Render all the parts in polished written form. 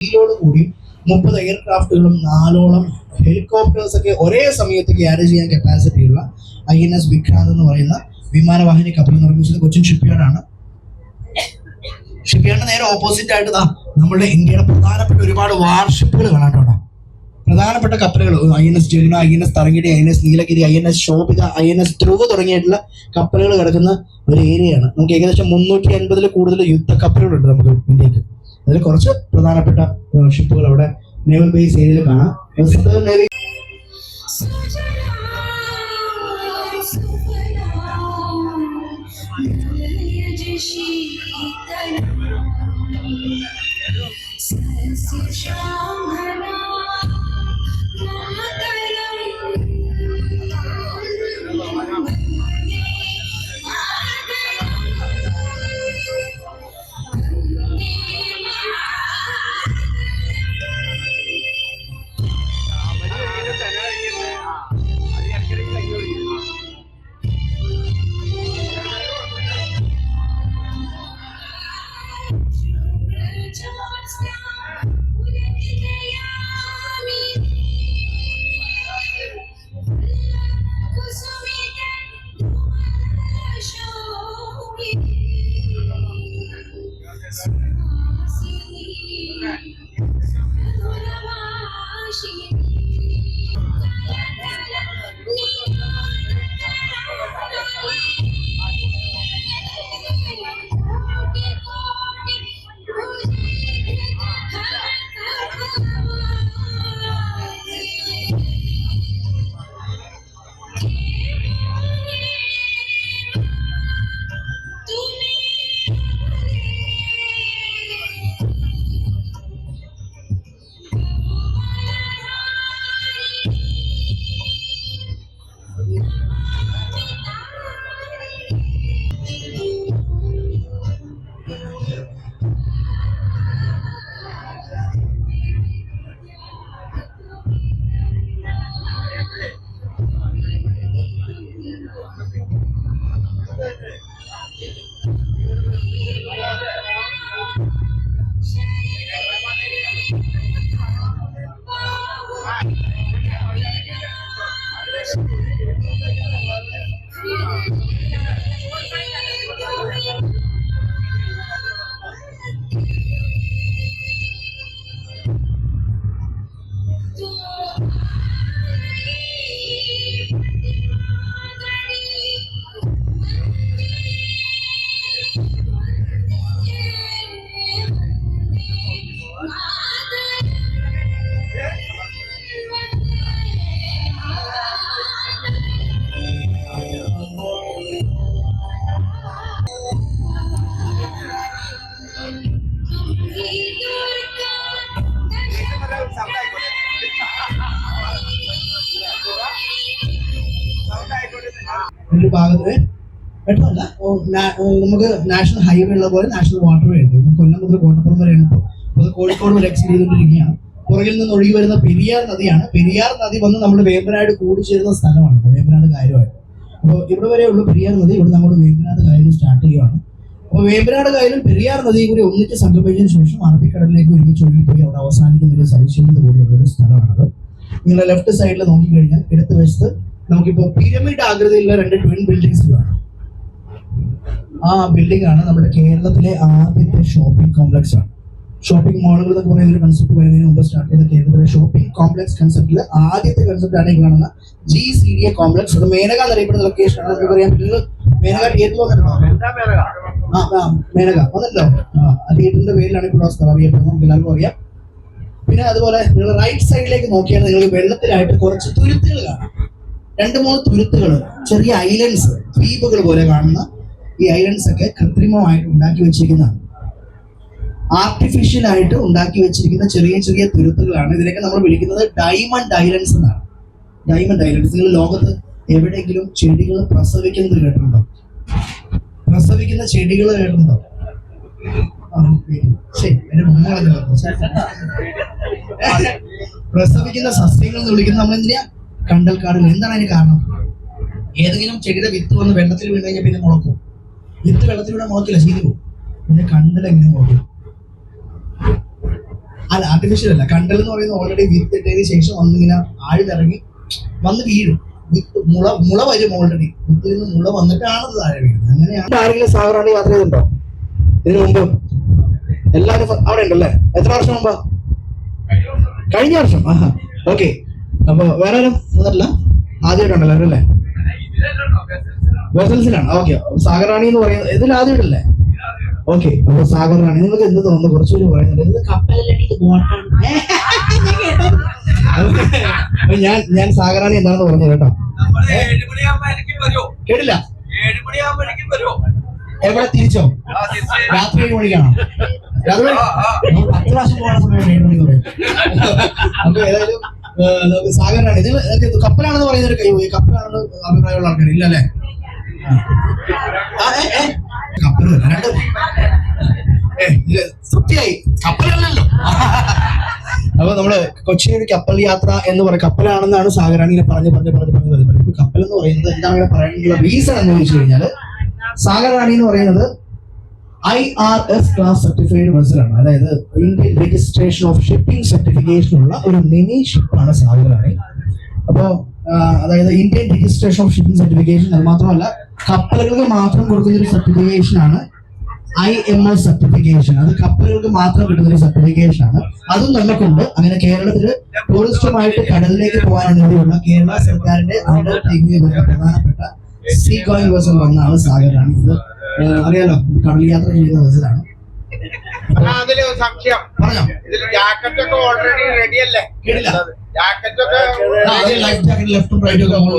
കൂടി 30 എയർക്രാഫ്റ്റുകളും 4ഓളം ഹെലികോപ്റ്റേഴ്സ് ഒക്കെ ഒരേ സമയത്ത് ക്യാരി ചെയ്യാൻ കപ്പാസിറ്റിയുള്ള INS വിക്രാന്ത് എന്ന് പറയുന്ന വിമാനവാഹിനി കപ്പൽ നിർമ്മിച്ചത് കൊച്ചിൻ ഷിപ്പ്യാർഡാണ്. ഷിപ്പ്യാർഡിന് നേരെ ഓപ്പോസിറ്റ് ആയിട്ട് നമ്മുടെ ഇന്ത്യയുടെ പ്രധാനപ്പെട്ട ഒരുപാട് വാർഷിപ്പുകൾ കാണാട്ടോ. പ്രധാനപ്പെട്ട കപ്പലുകൾ INS Jamuna, INS Tharangini, INS Nilgiri, INS Sobhita, INS ധ്രുവ തുടങ്ങിയിട്ടുള്ള കപ്പലുകൾ കിടക്കുന്ന ഒരു ഏരിയയാണ്. നമുക്ക് ഏകദേശം 350-ൽ കൂടുതൽ യുദ്ധ കപ്പലുകളുണ്ട് നമുക്ക് ഇന്ത്യക്ക്. അതിൽ കുറച്ച് പ്രധാനപ്പെട്ട ഷിപ്പുകൾ അവിടെ നേവൽ ബേസ് ഏരിയയിൽ കാണാം. നേവി ഭാഗത്ത് പെട്ടെന്നല്ല, നമുക്ക് നാഷണൽ ഹൈവേ ഉള്ള പോലെ നാഷണൽ വാട്ടർ വേ ഉണ്ട്. കൊല്ലം മുതൽ കോട്ടപ്പുറം വരെയാണ് ഇപ്പോൾ അത് കോഴിക്കോട് വരെ എക്സ്റ്റെൻഡ് ചെയ്തുകൊണ്ടിരിക്കുകയാണ്. പുറകിൽ നിന്ന് ഒഴുകി വരുന്ന പെരിയാർ നദിയാണ്. പെരിയാർ നദി വന്ന് നമ്മുടെ വേമ്പനാട് കൂടിച്ചേരുന്ന സ്ഥലമാണ് വേമ്പനാട് കായലുമായിട്ട്. അപ്പോൾ ഇവിടെ വരെയുള്ള പെരിയാർ നദി ഇവിടെ നമ്മുടെ വേമ്പനാട് കായൽ സ്റ്റാർട്ട് ചെയ്യുകയാണ്. അപ്പോൾ വേമ്പനാട് കായലും പെരിയാർ നദിയും കൂടി ഒന്നിച്ച് സംഗമിച്ചതിന് ശേഷം അറബിക്കടലിലേക്ക് ഒരുമിച്ച് ഒഴുകിപ്പോയി അവിടെ അവസാനിക്കുന്ന ഒരു സവിശേഷത കൂടിയുള്ള ഒരു സ്ഥലമാണത്. നിങ്ങളുടെ ലെഫ്റ്റ് സൈഡിൽ നോക്കിക്കഴിഞ്ഞാൽ ഇടത്ത് വശത്ത് നമുക്കിപ്പോൾ പിരമിഡ് ആകൃതിയിലുള്ള 2 ട്വിൻ ബിൽഡിങ്സ് കാണാം. ആ ബിൽഡിംഗ് ആണ് നമ്മുടെ കേരളത്തിലെ ആദ്യത്തെ ഷോപ്പിംഗ് കോംപ്ലക്സ് ആണ്. ഷോപ്പിംഗ് മാളുകൾ എന്നൊക്കെ പറയുന്ന ഒരു കൺസെപ്റ്റ് വരുന്നതിന് മുമ്പ് സ്റ്റാർട്ട് ചെയ്ത കേരളത്തിലെ ഷോപ്പിംഗ് കോംപ്ലക്സ് കൺസെപ്റ്റിലെ ആദ്യത്തെ കൺസെപ്റ്റ് ആണ് ഈ കാണുന്ന GCDA കോംപ്ലക്സ്. അത് മേനക എന്നറിയപ്പെടുന്ന ലൊക്കേഷൻ ആണ്. നമുക്ക് പറയാൻ പറ്റുന്നത് മേനക തിയേറ്ററിൽ വന്നിട്ടുണ്ടോ? മേനക വന്നിട്ടോ? ആ തിയേറ്ററിന്റെ പേരിലാണ് ഇപ്പോൾ സ്ഥലം അറിയപ്പെടുന്നത്, നമുക്ക് എല്ലാവർക്കും അറിയാം. പിന്നെ അതുപോലെ നിങ്ങൾ റൈറ്റ് സൈഡിലേക്ക് നോക്കിയാൽ നിങ്ങൾക്ക് വെള്ളത്തിലായിട്ട് കുറച്ച് തുരുത്തുകൾ കാണാം. 2-3 തുരുത്തുകൾ, ചെറിയ ഐലൻഡ്സ്, ദ്വീപുകൾ പോലെ കാണുന്ന ഈ ഐലൻഡ്സ് ഒക്കെ കൃത്രിമമായിട്ട് ഉണ്ടാക്കി വെച്ചിരിക്കുന്നതാണ്. ആർട്ടിഫിഷ്യൽ ആയിട്ട് ഉണ്ടാക്കി വെച്ചിരിക്കുന്ന ചെറിയ ചെറിയ തുരുത്തുകളാണ്. ഇതിനൊക്കെ നമ്മൾ വിളിക്കുന്നത് ഡയമണ്ട് ഐലൻഡ്സ് എന്നാണ്. Diamond islands. നിങ്ങൾ ലോകത്ത് എവിടെയെങ്കിലും ചെടികൾ പ്രസവിക്കുന്നത് കേട്ടിട്ടുണ്ടോ? പ്രസവിക്കുന്ന ചെടികൾ കേട്ടിട്ടുണ്ടോ? പ്രസവിക്കുന്ന സസ്യങ്ങൾ എന്ന് വിളിക്കുന്നത് നമ്മൾ എന്തിനാ? കണ്ടൽക്കാടുകൾ. എന്താണ് അതിന് കാരണം? ഏതെങ്കിലും ചെടിയുടെ വിത്ത് വന്ന് വെള്ളത്തിൽ വീണ് കഴിഞ്ഞാൽ പിന്നെ മുളക്കും. വിത്ത് വെള്ളത്തിൽ വീണാൽ മുളക്കില്ല, ശരി പോകും. പിന്നെ കണ്ടൽ എങ്ങനെ മുളക്കും? അല്ല ആർട്ടിഫിഷ്യൽ അല്ല, കണ്ടൽ എന്ന് പറയുന്നത് ഓൾറെഡി വിത്ത് ഇട്ടതിന് ശേഷം വന്നിങ്ങനെ ആഴ്ന്നിറങ്ങി വന്ന് വീഴും. വിത്ത് മുള വരും ഓൾറെഡി, വിത്തിൽ നിന്ന് മുള വന്നിട്ടാണ് അത് താഴെ വീഴുന്നത്. അങ്ങനെയാണ്. ആരെങ്കിലും സാഗറാണി യാത്ര ചെയ്തിട്ടുണ്ടോ ഇതിനു മുമ്പ്? എല്ലാവരും അവിടെ ഉണ്ടല്ലേ? എത്ര വർഷം മുമ്പാ? കഴിഞ്ഞ വർഷം. ആഹാ, ഓക്കെ. അപ്പൊ വേറെ ആരും വന്നിട്ടില്ല? ആദ്യമായിട്ടുണ്ടല്ലോ അല്ലേ? വെസൽസിലാണ്. ഓക്കെ. സാഗറാണി എന്ന് പറയുന്നത് ഇതിൽ ആദ്യമായിട്ടല്ലേ? ഓക്കെ. അപ്പൊ സാഗറാണി നിങ്ങൾക്ക് എന്ത് തോന്നുന്നു? കുറച്ചുകൂടി പറയുന്നുണ്ട് ഇത് കപ്പലല്ലടി, ഇത് ബോട്ടാണ്. ഞാൻ സാഗറാണി എന്താണെന്ന് പറഞ്ഞു കേട്ടോ. കേട്ടില്ല? എവിടെ തിരിച്ചോ? രാത്രി 7 മണിക്കാണോ? രാത്രി 10 പ്രാവശ്യം പോകാൻ സമയം 7 മണി പറയും. അപ്പൊ ഏതായാലും സാഗറാണ്. ഇത് കപ്പലാണെന്ന് പറയുന്നൊരു കൈ പോയി. കപ്പലാണെന്ന് അഭിപ്രായമുള്ള ആൾക്കാർ ഇല്ല അല്ലേ? കപ്പലല്ല, രണ്ടും തൃപ്തിയായി. കപ്പലല്ലല്ലോ. അപ്പൊ നമ്മള് കൊച്ചിയിൽ കപ്പൽ യാത്ര എന്ന് പറയും, കപ്പലാണെന്നാണ് സാഗറാണിനെ പറഞ്ഞ് കപ്പൽ എന്ന് പറയുന്നത്. എന്താണ് പറയാനുള്ള റീസൺ എന്ന് ചോദിച്ചു കഴിഞ്ഞാല്, സാഗറാണി എന്ന് പറയുന്നത് IRS ക്ലാസ് സർട്ടിഫൈഡ് വെസലാണ്. അതായത് Indian registration of shipping certification ഉള്ള ഒരു മിനി ഷിപ്പാണ് സാഗറാണി. അപ്പോ അതായത് Indian registration of shipping certification, അത് മാത്രമല്ല കപ്പലുകൾക്ക് മാത്രം കൊടുക്കുന്ന ഒരു സർട്ടിഫിക്കേഷൻ ആണ് IMS സർട്ടിഫിക്കേഷൻ. അത് കപ്പലുകൾക്ക് മാത്രം കിട്ടുന്ന ഒരു സർട്ടിഫിക്കേഷൻ ആണ്. അതും നമുക്കുണ്ട്. അങ്ങനെ കേരളത്തില് ടൂറിസ്റ്റുമായിട്ട് കടലിലേക്ക് പോകാൻ വേണ്ടിയുള്ള കേരള സർക്കാരിന്റെ അണ്ടർടേക്കിംഗ് വരുന്ന പ്രധാനപ്പെട്ട സീ ഗോയിങ് വെസൽ ഒന്നാണ് സാഗറാണി. ഇത് അറിയാലോ, കടൽ യാത്ര ചെയ്യുന്ന വെസലാണ്. സംശയം പറഞ്ഞോ. ഇതിൽ ജാക്കറ്റ് ഒക്കെ ഓൾറെഡി റെഡി അല്ലേ? കേട്ടില്ല? ജാക്കറ്റ് ഒക്കെ ലൈഫ് ജാക്കറ്റ് ലെഫ്റ്റും റൈറ്റും ഒക്കെ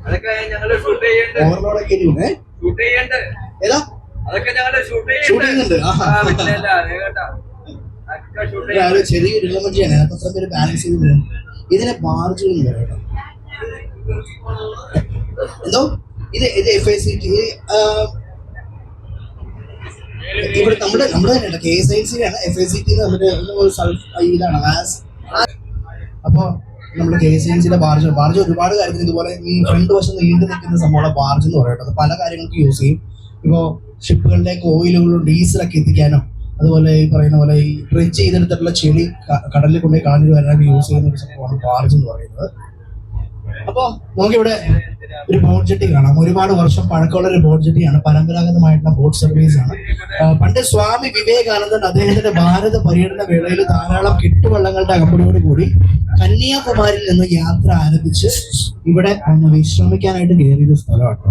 അതൊക്കെ ഞങ്ങള് ഷൂട്ട് ചെയ്യണ്ട്. ഓവർലോഡൊക്കെ ഇരിക്കുന്നേ. ഷൂട്ട് ചെയ്യണ്ട്. ഏതാ? അതൊക്കെ ഞങ്ങള് ഷൂട്ട് ചെയ്യുന്നുണ്ട്. ചെറിയൊരു ഇളമഞ്ചിയാണ്. അത്ര പേര് ബാലൻസ് ചെയ്ത് ഇതിനെ ബാർജുകൾ പറയണം. എന്തോ ഇത് FICT ഇവിടെ നമ്മുടെ തന്നെ KSIC-യാണ്. FICT നമ്മുടെ ഇതാണ്. അപ്പൊ നമ്മുടെ KSIC-യുടെ ബാർജ് ഒരുപാട് കാര്യത്തിന് ഇതുപോലെ ഈ ഫ്രണ്ട് വശം നീണ്ടു നിൽക്കുന്ന സംഭവമാണ് ബാർജ് എന്ന് പറയുന്നത്. പല കാര്യങ്ങൾക്ക് യൂസ് ചെയ്യും. ഇപ്പോൾ ഷിപ്പുകളിലേക്ക് ഓയിലുകളും ഡീസലൊക്കെ എത്തിക്കാനോ, അതുപോലെ ഈ പറയുന്ന പോലെ ഈ ഡ്രെഡ്ജ് ചെയ്തെടുത്തിട്ടുള്ള ചെളി കടലിൽ കൊണ്ടുപോയി കളഞ്ഞു വരാനൊക്കെ യൂസ് ചെയ്യുന്ന ഒരു സംഭവമാണ് ബാർജ് എന്ന് പറയുന്നത്. അപ്പൊ നമുക്കിവിടെ ഒരു ബോട്ട് ജെട്ടി കാണാം. ഒരുപാട് വർഷം പഴക്കമുള്ള ഒരു ബോട്ട് ജെട്ടിയാണ്. പരമ്പരാഗതമായിട്ടുള്ള ബോട്ട് സർവീസ് ആണ്. പണ്ട് സ്വാമി വിവേകാനന്ദൻ അദ്ദേഹത്തിന്റെ ഭാരത പര്യടന വേളയിൽ ധാരാളം കെട്ടുവള്ളങ്ങളുടെ അകമ്പടിയോട് കൂടി കന്യാകുമാരിയിൽ നിന്ന് യാത്ര ആരംഭിച്ച് ഇവിടെ ഒന്ന് വിശ്രമിക്കാനായിട്ട് കയറിയൊരു സ്ഥലമാണ്.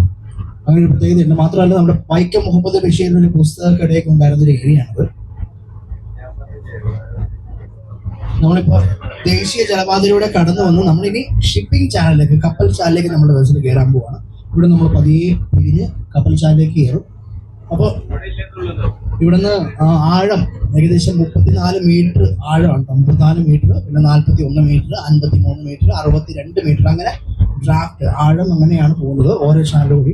അങ്ങനെ ഒരു പ്രത്യേകതയുണ്ട്. മാത്രമല്ല നമ്മുടെ വൈക്കം മുഹമ്മദ് ബഷീറിന്റെ ഒരു പുസ്തകക്കടയൊക്കെ ഉണ്ടായിരുന്ന ഒരു ഏരിയയാണത്. നമ്മളിപ്പോ ദേശീയ ജലപാതയിലൂടെ കടന്നു വന്ന് നമ്മളിനി ഷിപ്പിംഗ് ചാനലിലേക്ക്, കപ്പൽ ചാനലിലേക്ക് നമ്മുടെ ബസ്സിൽ കയറാൻ പോവാണ്. ഇവിടെ നമ്മൾ പതിയെ തിരിഞ്ഞ് കപ്പൽ ചാനലിലേക്ക് കയറും. അപ്പോൾ ഇവിടുന്ന് ആഴം ഏകദേശം 34 മീറ്റർ ആഴമാണ്. 34 മീറ്റർ, പിന്നെ 41 മീറ്റർ, 53 മീറ്റർ, 62 മീറ്റർ, അങ്ങനെ ഡ്രാഫ്റ്റ് ആഴം അങ്ങനെയാണ് പോകുന്നത് ഓരോ ചാനൽ കൂടി.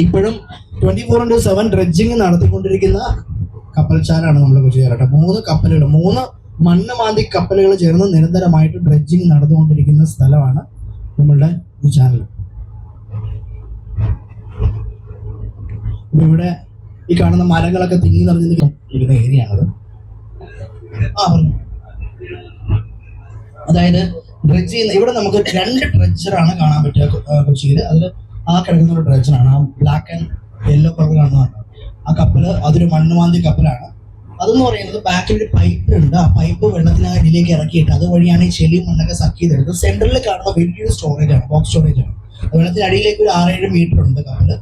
ഇപ്പോഴും 24/7 ഡ്രെഡ്ജിങ് നടത്തിക്കൊണ്ടിരിക്കുന്ന കപ്പൽ ചാലാണ് നമ്മൾ കൊച്ചി ചേരട്ടെ. 3 കപ്പലുകൾ, 3 മണ്ണ് മാന്തി കപ്പലുകൾ ചേർന്ന് നിരന്തരമായിട്ട് ഡ്രെഡ്ജിങ് നടന്നുകൊണ്ടിരിക്കുന്ന സ്ഥലമാണ് നമ്മളുടെ ഈ ചാനൽ. ഇവിടെ ഈ കാണുന്ന മരങ്ങളൊക്കെ തിങ്ങി നിറഞ്ഞിരിക്കുന്ന ഏരിയ ആണത്. പറഞ്ഞു. അതായത് ഡ്രെഡ്ജ് ചെയ്യുന്ന ഇവിടെ നമുക്ക് 2 ഡ്രെഡ്ജറാണ് കാണാൻ പറ്റുക കൊച്ചിയിൽ. അതിൽ ആ കിടക്കുന്ന ഒരു ഡ്രെഡ്ജറാണ്, ആ ബ്ലാക്ക് ആൻഡ് യെല്ലോ കളർ കാണുന്നതാണ്. ആ കപ്പല് അതൊരു മണ്ണുമാന്തി കപ്പലാണ്. അതെന്ന് പറയുന്നത് ബാക്കിൽ ഒരു പൈപ്പ് ഉണ്ട്. ആ പൈപ്പ് വെള്ളത്തിനടിയിലേക്ക് ഇറക്കിയിട്ട് അതുവഴിയാണ് ഈ ചെളിയും മണ്ണൊക്കെ സക്ക് ചെയ്തെടുത്തത്. സെൻട്രലിൽ കാണുന്ന വലിയൊരു സ്റ്റോറേജ് ആണ്, ബോക്സ് സ്റ്റോറേജ് ആണ്. വെള്ളത്തിനടിയിലേക്ക് ഒരു 6-7 മീറ്റർ ഉണ്ട് കപ്പല്.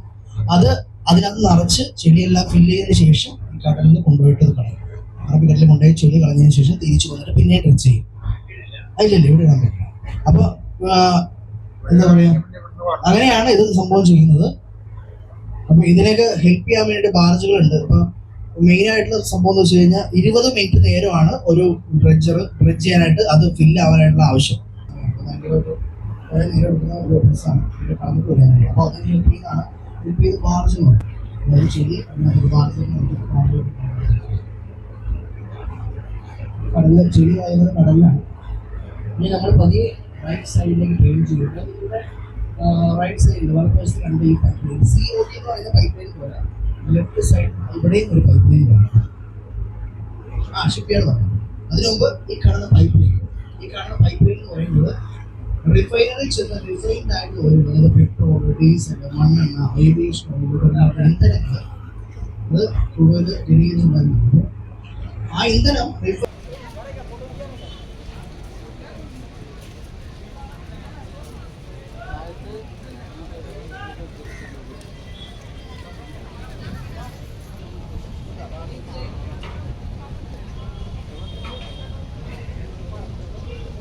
അത് അതിനകത്ത് നിറച്ച് ചെളിയെല്ലാം ഫില്ല് ചെയ്തതിനു ശേഷം കടലിൽ നിന്ന് കൊണ്ടുപോയിട്ട് കളയും. അറബിക്കടലിൽ കൊണ്ടുപോയി ചെളി കളഞ്ഞതിന് ശേഷം തിരിച്ചു വന്നിട്ട് പിന്നെ ഡ്രെഡ്ജ് ചെയ്യും. അതിലല്ലേ ഇവിടെ ഇടാൻ പറ്റില്ല. അപ്പൊ എന്താ പറയാ, അങ്ങനെയാണ് ഇത് സംഭവം ചെയ്യുന്നത്. അപ്പൊ ഇതിനൊക്കെ ഹെൽപ്പ് ചെയ്യാൻ വേണ്ടിയിട്ട് ബാർജുകളുണ്ട്. അപ്പൊ മെയിൻ ആയിട്ടുള്ള സംഭവം എന്ന് വെച്ച് കഴിഞ്ഞാൽ 20 മിനിറ്റ് നേരമാണ് ഒരു ഡ്രെഡ്ജ് ചെയ്യാനായിട്ട് അത് ഫില്ല് ആവാനായിട്ടുള്ള ആവശ്യം. അപ്പൊ അതിന് ഹെൽപ്പ് ചെയ്യുന്നതാണ് ബാർജുകൾ. അതായത് ശരി കടലിലെ ചെളി ആയത് കടലിലാണ്. ഇനി നമ്മൾ പതിയെ റൈറ്റ് സൈഡിലേക്ക് ഡ്രെയിൻ ചെയ്തിട്ട് റൈറ്റ് സൈഡിൽ വലതുവശത്ത് കണ്ട ഈ പൈപ്പ് ലൈൻ COT എന്ന് പറയുന്ന പൈപ്പ് ലൈൻ പോലെ ലെഫ്റ്റ് സൈഡ് ഇവിടെയും ഒരു പൈപ്പ് ലൈൻ കാണാം. ഷിപ്പ്യാർഡ് പറയാം. അതിനു മുമ്പ് ഈ കാണുന്ന പൈപ്പ് ലൈൻ എന്ന് പറയുന്നത് റിഫൈനറി ചെന്ന് റിഫൈൻഡ് ആയിട്ട് വരുന്നത്, അതായത് പെട്രോൾ, ഡീസൽ, മണ്ണെണ്ണ, ഏവിയേഷൻ ഓയിൽ തുടങ്ങിയ ഇന്ധനങ്ങൾ അത് കൂടുതൽ ജനീകരിച്ചുണ്ടാകുന്നത്. ആ ഇന്ധനം